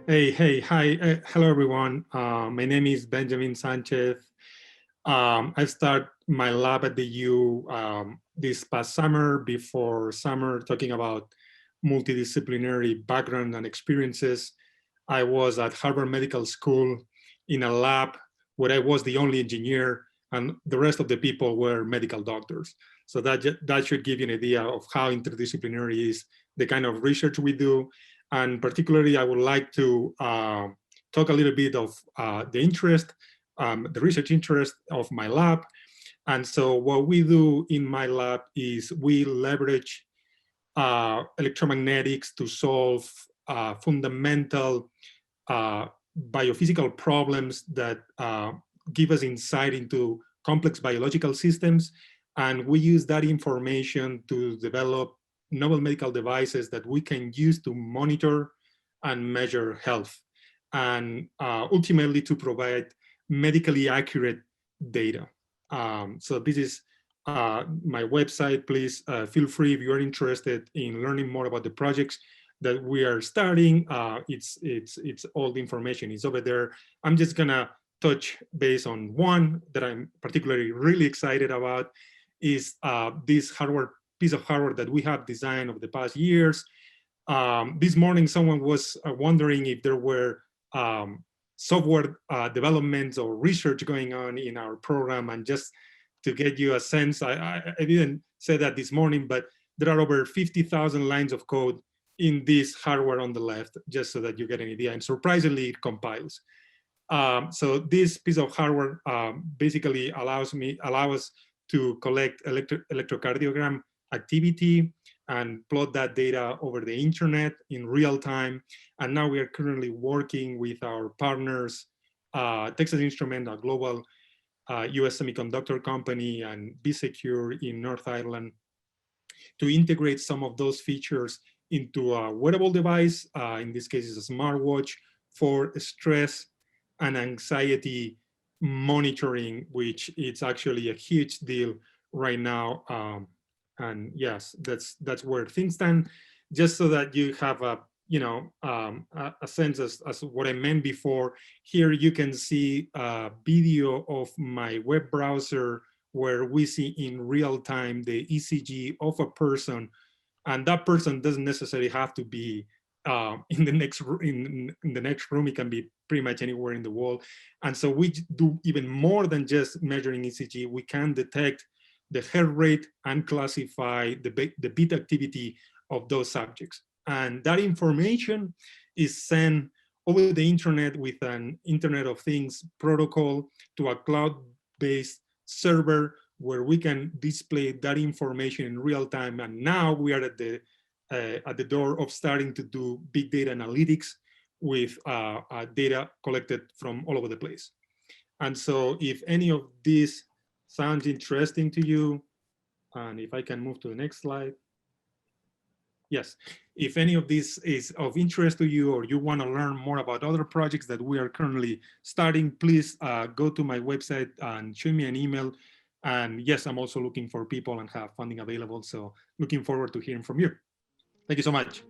Hello everyone. My name is Benjamin Sanchez. I start my lab at the U this past summer, before summer, talking about multidisciplinary background and experiences. I was at Harvard Medical School in a lab where I was the only engineer and the rest of the people were medical doctors. So that should give you an idea of how interdisciplinary is the kind of research we do. And particularly, I would like to talk a little bit of the research interest of my lab. And so what we do in my lab is we leverage electromagnetics to solve fundamental biophysical problems that give us insight into complex biological systems. And we use that information to develop novel medical devices that we can use to monitor and measure health, and ultimately to provide medically accurate data. So this is my website. Please feel free if you're interested in learning more about the projects that we are starting. It's all the information is over there. I'm just gonna touch base on one that I'm particularly really excited about, is this piece of hardware that we have designed over the past years. This morning, someone was wondering if there were software developments or research going on in our program. And just to get you a sense, I didn't say that this morning, but there are over 50,000 lines of code in this hardware on the left, just so that you get an idea. And surprisingly, it compiles. So this piece of hardware basically allows us to collect electrocardiogram activity and plot that data over the internet in real time. And now we are currently working with our partners, Texas Instruments, a global US semiconductor company, and Be Secure in North Ireland, to integrate some of those features into a wearable device, in this case it's a smartwatch, for stress and anxiety monitoring, which it's actually a huge deal right now. And yes, that's where things stand. Just so that you have a a sense as what I meant before. Here you can see a video of my web browser where we see in real time the ECG of a person, and that person doesn't necessarily have to be in the next room. It can be pretty much anywhere in the world. And so we do even more than just measuring ECG. We can detect the heart rate and classify the beat activity of those subjects. And that information is sent over the internet with an Internet of Things protocol to a cloud-based server where we can display that information in real time. And now we are at the door of starting to do big data analytics with data collected from all over the place. And so if any of this sounds interesting to you, and if I can move to the next slide. Yes, if any of this is of interest to you, or you want to learn more about other projects that we are currently starting, please go to my website and shoot me an email. And yes, I'm also looking for people and have funding available. So looking forward to hearing from you. Thank you so much.